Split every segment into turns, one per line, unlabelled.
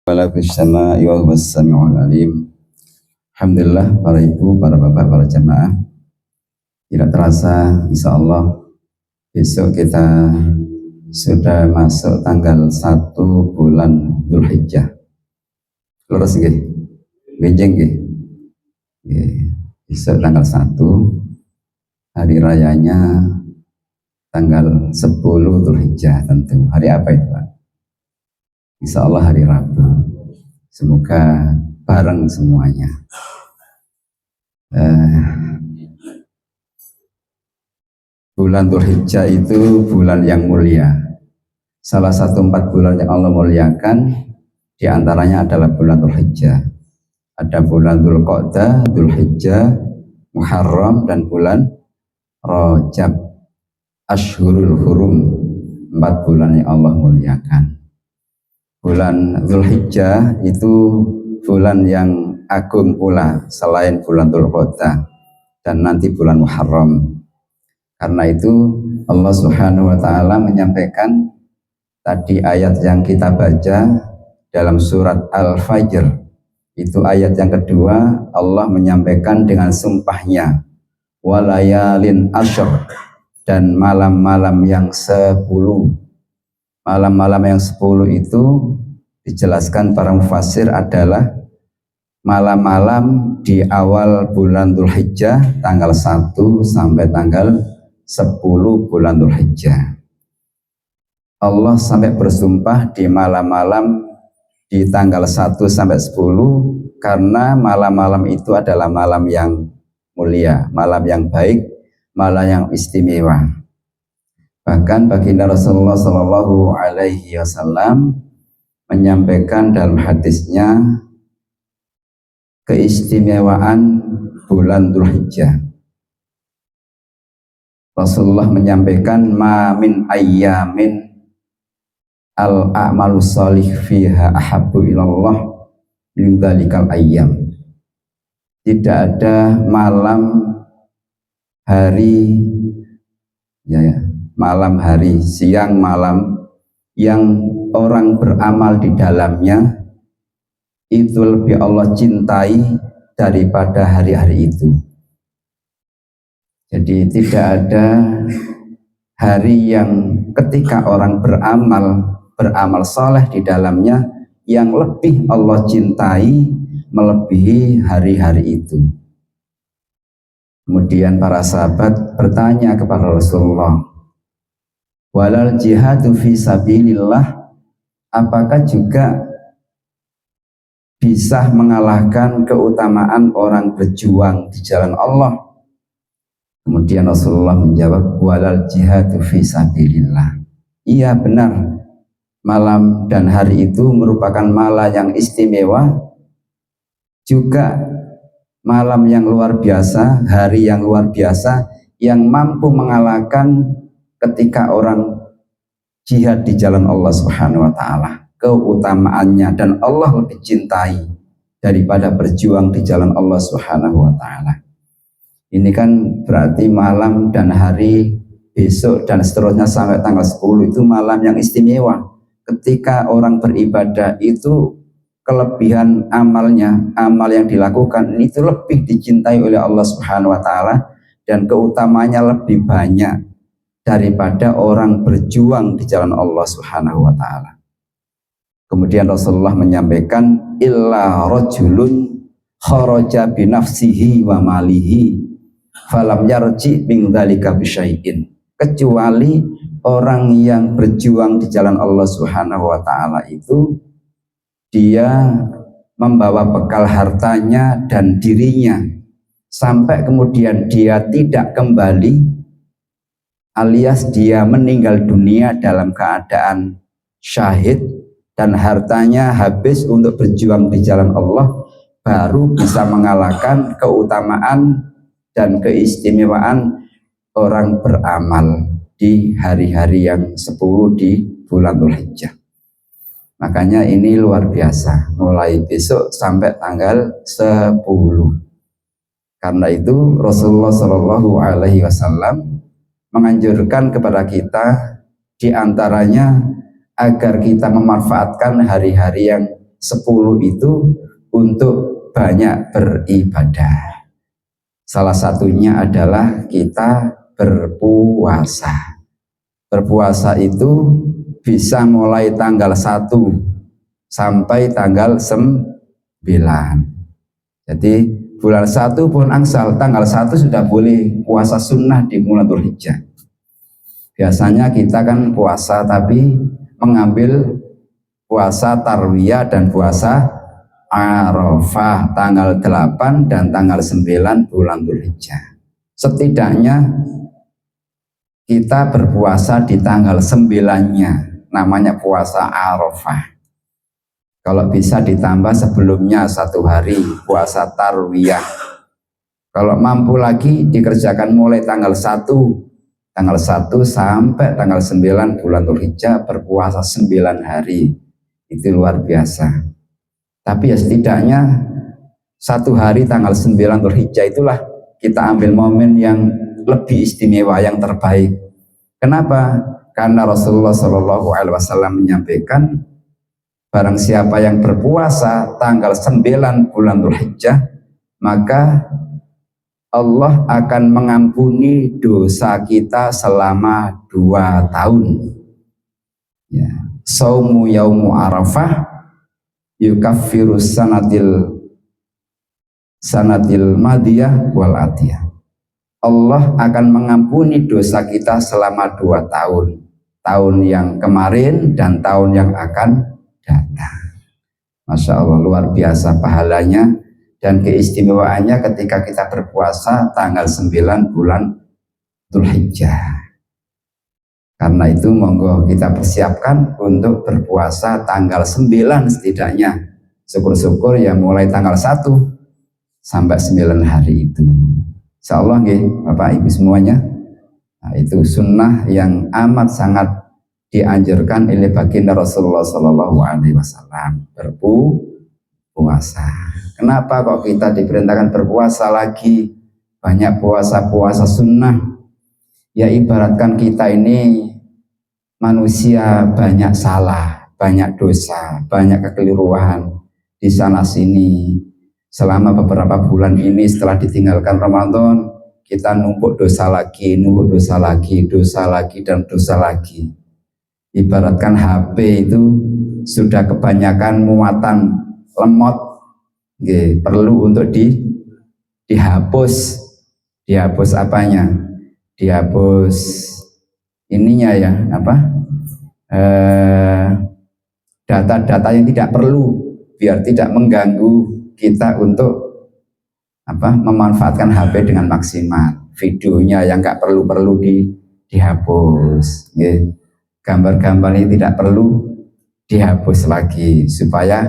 Alhamdulillah, para ibu, para bapak, para jamaah, tidak terasa insya Allah besok kita sudah masuk tanggal 1 bulan Dzulhijjah. Lurus nggih? Benjing nggih? Besok tanggal 1, hari rayanya tanggal 10 Dzulhijjah tentu. Hari apa itu, Pak? Insya Allah hari Rabu. Semoga bareng semuanya. Bulan Dzulhijjah itu bulan yang mulia. Salah satu 4 bulan yang Allah muliakan, diantaranya adalah bulan Dzulhijjah. Ada bulan Dzulqa'dah, Dzulhijjah, Muharram, dan bulan Rajab. Ashhurul Hurum, 4 bulan yang Allah muliakan. Bulan Dzulhijjah itu bulan yang agung pula selain bulan Dzulqa'dah dan nanti bulan Muharram. Karena itu Allah Subhanahu wa taala menyampaikan tadi ayat yang kita baca dalam surat Al-Fajr. Itu ayat yang kedua, Allah menyampaikan dengan sumpahnya, walayalin asyr, dan malam-malam yang 10. Malam-malam yang 10 itu dijelaskan para mufassir adalah malam-malam di awal bulan Dzulhijjah tanggal 1 sampai tanggal 10 bulan Dzulhijjah. Allah sampai bersumpah di malam-malam di tanggal 1 sampai 10 karena malam-malam itu adalah malam yang mulia, malam yang baik, malam yang istimewa. Bahkan baginda Rasulullah Shallallahu Alaihi Wasallam menyampaikan dalam hadisnya keistimewaan bulan Dzulhijjah. Rasulullah menyampaikan ma min ayyamin al-a'malu sholih fiha ahabbu ilallah min dzalikal ayyam. Tidak ada malam hari malam hari, siang malam yang orang beramal di dalamnya itu lebih Allah cintai daripada hari-hari itu. Jadi tidak ada hari yang ketika orang beramal soleh di dalamnya yang lebih Allah cintai melebihi hari-hari itu. Kemudian para sahabat bertanya kepada Rasulullah, walal jihadu fi sabilillah, apakah juga bisa mengalahkan keutamaan orang berjuang di jalan Allah? Kemudian Rasulullah menjawab, walal jihadu fi sabilillah. Iya benar, malam dan hari itu merupakan malam yang istimewa, juga malam yang luar biasa, hari yang luar biasa, yang mampu mengalahkan ketika orang jihad di jalan Allah Subhanahu wa taala. Keutamaannya dan Allah lebih cintai daripada berjuang di jalan Allah Subhanahu wa taala. Ini kan berarti malam dan hari besok dan seterusnya sampai tanggal 10 itu malam yang istimewa. Ketika orang beribadah itu kelebihan amalnya, amal yang dilakukan itu lebih dicintai oleh Allah Subhanahu wa taala dan keutamanya lebih banyak daripada orang berjuang di jalan Allah Subhanahu wa taala. Kemudian Rasulullah menyampaikan illa rajulun kharaja bi nafsihi wa malihi falam yarji min dzalika bisyai'in, kecuali orang yang berjuang di jalan Allah Subhanahu wa taala itu dia membawa bekal hartanya dan dirinya sampai kemudian dia tidak kembali, alias dia meninggal dunia dalam keadaan syahid dan hartanya habis untuk berjuang di jalan Allah, baru bisa mengalahkan keutamaan dan keistimewaan orang beramal di hari-hari yang 10 di bulan Dzulhijjah. Makanya ini luar biasa, mulai besok sampai tanggal 10. Karena itu Rasulullah Shallallahu Alaihi Wasallam menganjurkan kepada kita, diantaranya agar kita memanfaatkan hari-hari yang 10 itu untuk banyak beribadah. Salah satunya adalah kita berpuasa. Berpuasa itu bisa mulai tanggal 1 sampai tanggal 9. Jadi bulan 1 pun angsal, tanggal 1 sudah boleh puasa sunnah di bulan Dzulhijjah. Biasanya kita kan puasa tapi mengambil puasa tarwiyah dan puasa Arafah tanggal 8 dan tanggal 9 bulan Dzulhijjah. Setidaknya kita berpuasa di tanggal 9-nya, namanya puasa Arafah. Kalau bisa ditambah sebelumnya 1 hari puasa tarwiyah. Kalau mampu lagi dikerjakan mulai tanggal 1 sampai tanggal 9 bulan Dzulhijjah berpuasa 9 hari. Itu luar biasa. Tapi ya setidaknya 1 hari tanggal 9 Dzulhijjah itulah kita ambil momen yang lebih istimewa, yang terbaik. Kenapa? Karena Rasulullah SAW menyampaikan, barang siapa yang berpuasa tanggal 9 bulan Dzulhijjah, maka Allah akan mengampuni dosa kita selama 2 tahun. Ya. Saumu yaumu Arafah yukaffiru sanatil madiyah wal atiyah. Allah akan mengampuni dosa kita selama 2 tahun. Tahun yang kemarin dan tahun yang akan datang. Masya Allah, luar biasa pahalanya dan keistimewaannya ketika kita berpuasa tanggal 9 bulan Dzulhijjah. Karena itu monggo kita persiapkan untuk berpuasa tanggal 9 setidaknya. Syukur-syukur ya mulai tanggal 1 sampai 9 hari itu. Insya Allah Bapak Ibu semuanya. Nah, itu sunnah yang amat sangat dianjurkan oleh baginda Rasulullah SAW, berpuasa. Kenapa kok kita diperintahkan berpuasa lagi? Banyak puasa-puasa sunnah. Ya ibaratkan kita ini manusia banyak salah, banyak dosa, banyak kekeliruan di sana sini. Selama beberapa bulan ini setelah ditinggalkan Ramadan, kita numpuk dosa lagi, dosa lagi, dan dosa lagi. Ibaratkan HP itu sudah kebanyakan muatan lemot, perlu untuk dihapus. Dihapus apanya? Dihapus ininya ya, data-data yang tidak perlu, biar tidak mengganggu kita untuk memanfaatkan HP dengan maksimal. Videonya yang nggak perlu dihapus. Gambar-gambar ini tidak perlu dihapus lagi supaya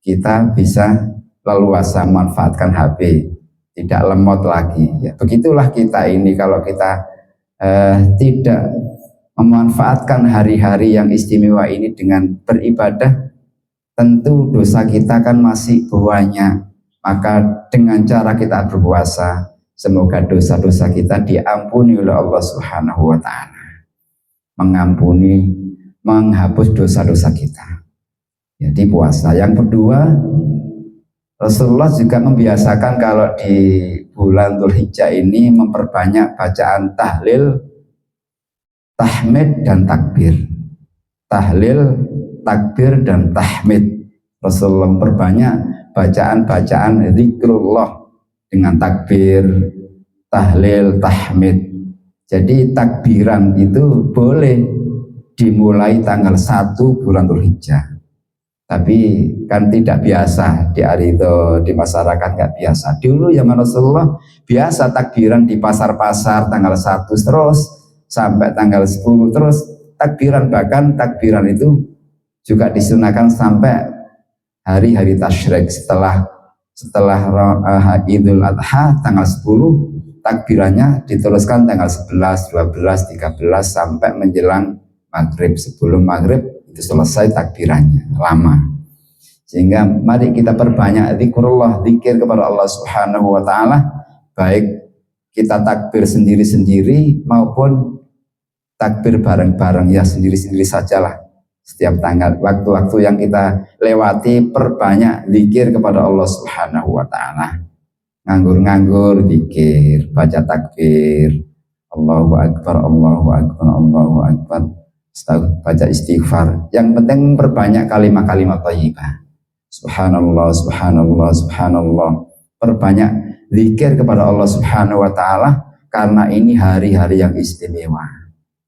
kita bisa leluasa memanfaatkan HP, tidak lemot lagi. Ya, begitulah kita ini kalau kita tidak memanfaatkan hari-hari yang istimewa ini dengan beribadah, tentu dosa kita kan masih banyak. Maka dengan cara kita berpuasa, semoga dosa-dosa kita diampuni oleh Allah Subhanahu wa Ta'ala. Mengampuni, menghapus dosa-dosa kita. Jadi puasa. Yang kedua, Rasulullah juga membiasakan kalau di bulan Dzulhijjah ini memperbanyak bacaan tahlil, tahmid, dan takbir. Tahlil, takbir, dan tahmid. Rasulullah memperbanyak bacaan-bacaan zikrullah dengan takbir, tahlil, tahmid. Jadi takbiran itu boleh dimulai tanggal 1 bulan Dzulhijjah. Tapi kan tidak biasa di hari itu, di masyarakat nggak biasa. Dulu zaman Rasulullah biasa takbiran di pasar-pasar tanggal 1 terus sampai tanggal 10 terus takbiran, bahkan takbiran itu juga disunahkan sampai hari-hari tasyrik setelah Idul Adha tanggal 10, takbirannya diteruskan tanggal 11, 12, 13 sampai menjelang maghrib. Sebelum maghrib itu selesai takbirannya, lama. Sehingga mari kita perbanyak zikrullah, zikir kepada Allah Subhanahu wa Ta'ala, baik kita takbir sendiri-sendiri maupun takbir bareng-bareng, ya sendiri-sendiri sajalah. Setiap tanggal, waktu-waktu yang kita lewati, perbanyak zikir kepada Allah Subhanahu wa Ta'ala. Nganggur-nganggur zikir, baca takbir, Allahu Akbar, Allahu Akbar, Allahu Akbar, baca istighfar. Yang penting memperbanyak kalimat-kalimat thayyibah. Subhanallah, Subhanallah, Subhanallah. Perbanyak zikir kepada Allah Subhanahu wa Ta'ala, karena ini hari-hari yang istimewa.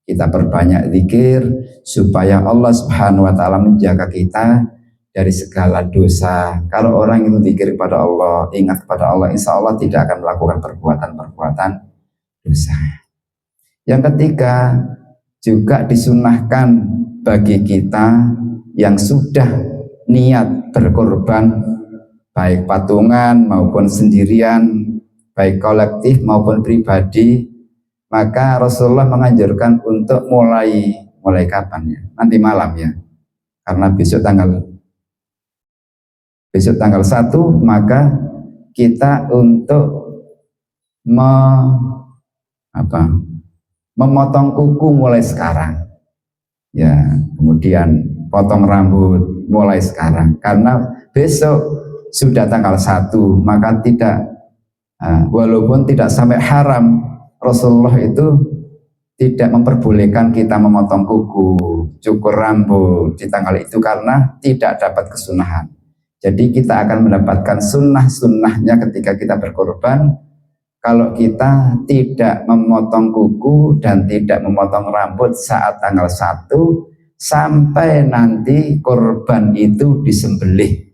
Kita perbanyak zikir supaya Allah Subhanahu wa Ta'ala menjaga kita dari segala dosa. Kalau orang itu zikir kepada Allah, ingat kepada Allah, insya Allah tidak akan melakukan perbuatan-perbuatan dosa. Yang ketiga, juga disunahkan bagi kita yang sudah niat berkorban, baik patungan maupun sendirian, baik kolektif maupun pribadi, maka Rasulullah menganjurkan untuk mulai kapan ya? Nanti malam ya. Karena besok tanggal 1, maka kita untuk memotong kuku mulai sekarang. Ya, kemudian potong rambut mulai sekarang. Karena besok sudah tanggal 1, maka walaupun tidak sampai haram, Rasulullah itu tidak memperbolehkan kita memotong kuku, cukur rambut di tanggal itu karena tidak dapat kesunahan. Jadi kita akan mendapatkan sunnah-sunnahnya ketika kita berkorban kalau kita tidak memotong kuku dan tidak memotong rambut saat tanggal 1 sampai nanti korban itu disembelih.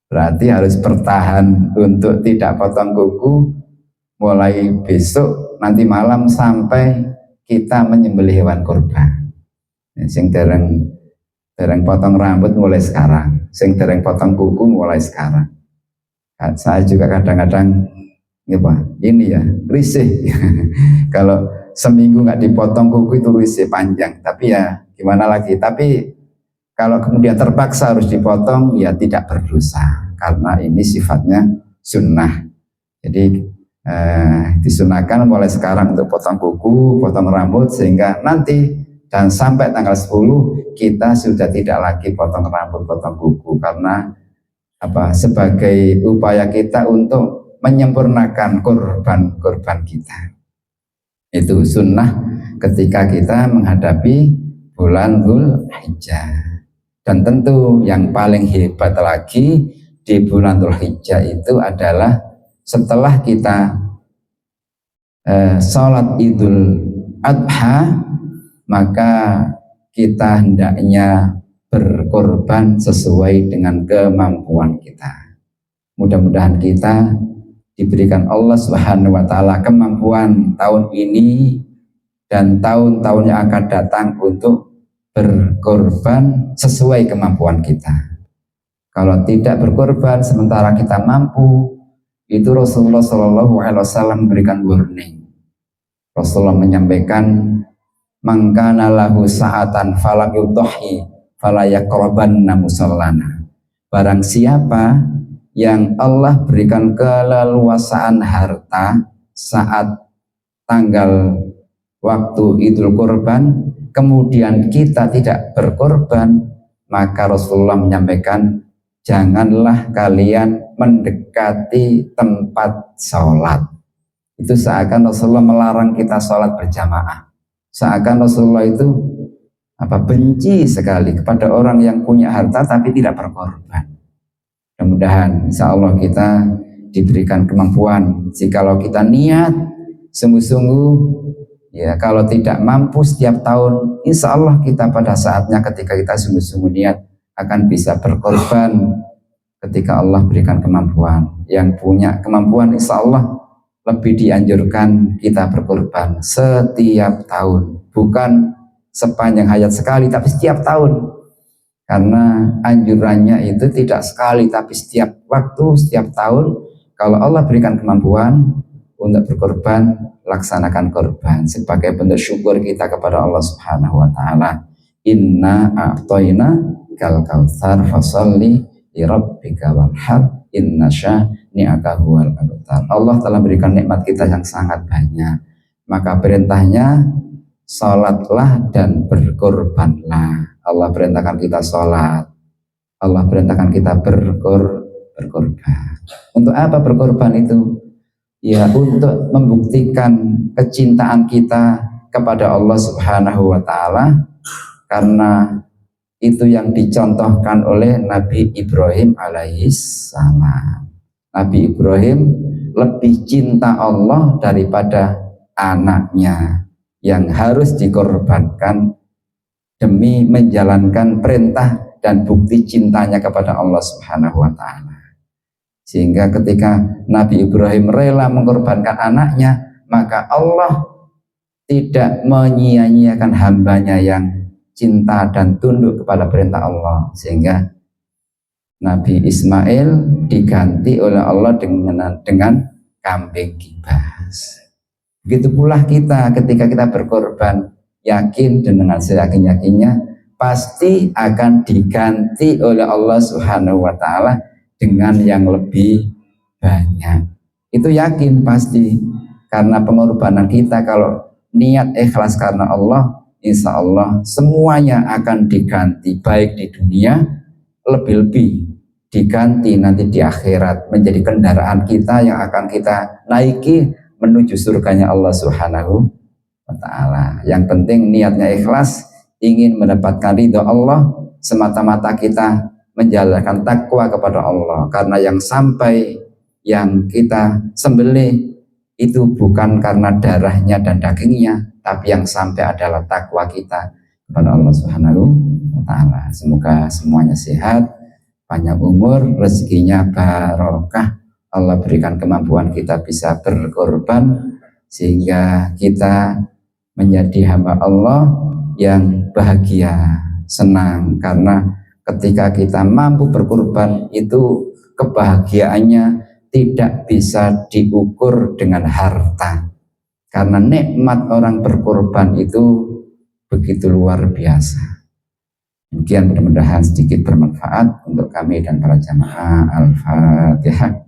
Berarti harus bertahan untuk tidak potong kuku mulai besok nanti malam sampai kita menyembelih hewan kurban. Sing dereng potong rambut mulai sekarang, sing dereng potong kuku mulai sekarang. Saya juga kadang-kadang ini ya risih. Kalau seminggu nggak dipotong kuku itu risih panjang. Tapi ya gimana lagi. Tapi kalau kemudian terpaksa harus dipotong, ya tidak berdosa karena ini sifatnya sunnah. Jadi disunahkan mulai sekarang untuk potong kuku, potong rambut, sehingga nanti dan sampai tanggal 10 kita sudah tidak lagi potong rambut, potong kuku, karena sebagai upaya kita untuk menyempurnakan korban kita. Itu sunnah ketika kita menghadapi bulan Dzulhijjah. Dan tentu yang paling hebat lagi di bulan Dzulhijjah itu adalah setelah kita sholat Idul Adha, maka kita hendaknya berkorban sesuai dengan kemampuan kita. Mudah-mudahan kita diberikan Allah Subhanahu wa Ta'ala kemampuan tahun ini dan tahun-tahun yang akan datang untuk berkorban sesuai kemampuan kita. Kalau tidak berkorban sementara kita mampu, itu Rasulullah Shallallahu Alaihi Wasallam memberikan warning. Rasulullah menyampaikan, "Mangkana lahu sa'atan falam yudhi fala yaqrabanna musallana." Barang siapa yang Allah berikan keleluasaan harta saat tanggal waktu Idul Kurban, kemudian kita tidak berkorban, maka Rasulullah menyampaikan, janganlah kalian mendekati tempat sholat. Itu seakan Rasulullah melarang kita sholat berjamaah. Seakan Rasulullah itu benci sekali kepada orang yang punya harta tapi tidak berkorban. Mudah-mudahan insya Allah kita diberikan kemampuan. Jikalau kita niat sungguh-sungguh, ya kalau tidak mampu setiap tahun, insya Allah kita pada saatnya ketika kita sungguh-sungguh niat akan bisa berkorban ketika Allah berikan kemampuan. Yang punya kemampuan insya Allah lebih dianjurkan kita berkorban setiap tahun, bukan sepanjang hayat sekali tapi setiap tahun, karena anjurannya itu tidak sekali tapi setiap waktu, setiap tahun. Kalau Allah berikan kemampuan untuk berkorban, laksanakan korban sebagai bentuk syukur kita kepada Allah Subhanahu wa Ta'ala. Inna a'toina kal kautsar fasalli li rabbika wanhar inna syani'aka huwal abtar. Allah telah berikan nikmat kita yang sangat banyak, maka perintahnya salatlah dan berkorbanlah. Allah perintahkan kita sholat, Allah perintahkan kita berkorban. Untuk apa berkorban itu? Ya untuk membuktikan kecintaan kita kepada Allah Subhanahu wa Ta'ala, karena itu yang dicontohkan oleh Nabi Ibrahim alaihissalam. Nabi Ibrahim lebih cinta Allah daripada anaknya yang harus dikorbankan demi menjalankan perintah dan bukti cintanya kepada Allah Subhanahu wa Ta'ala. Sehingga ketika Nabi Ibrahim rela mengorbankan anaknya, maka Allah tidak menyia-nyiakan hambanya yang cinta dan tunduk kepada perintah Allah, sehingga Nabi Ismail diganti oleh Allah dengan kambing kibas. Begitu pula kita ketika kita berkorban, yakin dan dengan seyakin-yakinnya pasti akan diganti oleh Allah Subhanahu wa Ta'ala dengan yang lebih banyak. Itu yakin pasti, karena pengorbanan kita kalau niat ikhlas karena Allah, insya Allah semuanya akan diganti, baik di dunia, lebih-lebih diganti nanti di akhirat menjadi kendaraan kita yang akan kita naiki menuju surganya Allah Subhanahu wa Ta'ala. Yang penting niatnya ikhlas, ingin mendapatkan ridha Allah, semata-mata kita menjalankan takwa kepada Allah, karena yang kita sembelih itu bukan karena darahnya dan dagingnya, tapi yang sampai adalah takwa kita kepada Allah Subhanahu wa Ta'ala. Semoga semuanya sehat, panjang umur, rezekinya barokah, Allah berikan kemampuan kita bisa berkorban sehingga kita menjadi hamba Allah yang bahagia, senang, karena ketika kita mampu berkorban itu kebahagiaannya tidak bisa diukur dengan harta, karena nikmat orang berkorban itu begitu luar biasa. Demikian, mudah-mudahan sedikit bermanfaat untuk kami dan para jamaah. Al-Fatihah.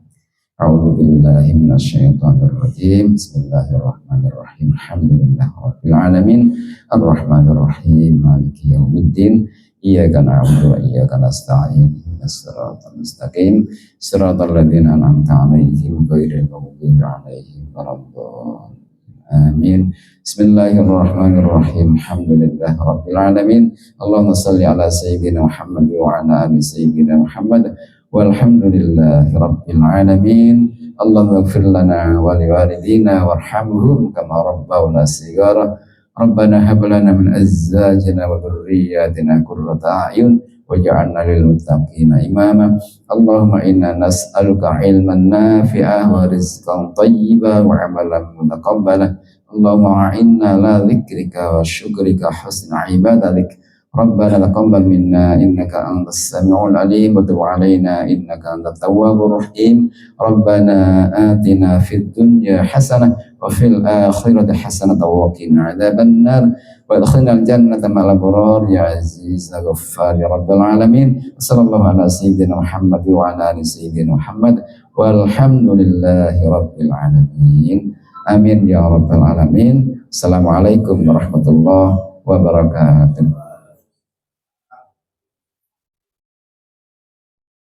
A'udzubillahi minasyaitonirrajim. Bismillahirrahmanirrahim. Alhamdulillahirabbil alamin. Arrahmanirrahim. Maliki yaumiddin. Iyyaka na'budu wa iyyaka nasta'in. Shiratal mustaqim. Shiratal ladzina an'amta 'alaihim ghairil maghdubi 'alaihim waladdallin. Amin. Bismillahirrahmanirrahim. Alhamdulillah rabbil alamin. Allahumma salli ala sayyidina Muhammad wa ala ali sayyidina Muhammad walhamdulillahi rabbil alamin. Allahumma ighfir lana wa liwalidina warhamhum kama rabbawna shighara. Rabbana hab lana min azwajina wa dhurriyyatina qurrata a'yun waj'alna lil muttaqina imama. Allahumma inna nas'aluka ilman nafi'ah wa rizqan thayyiban wa 'amalan mutaqabbalan. Allahumma a'inna ala dzikrika wa syukrika husna ibadatik. Rabbana taqabbal minna innaka antas samiul alim wa tub 'alaina innaka antat tawwabur rahim. Rabbana atina fid dunya hasanah wa fil akhirati hasanah wa qina adzabannar wa adkhilnal jannata ma'al abrar ya aziz ya ghaffar ya rabbal alamin. Sallallahu ala sayyidina Muhammad wa ala ali sayyidina Muhammad walhamdulillahi rabbil alamin. Amin ya rabbal alamin. Assalamualaikum warahmatullahi wabarakatuh.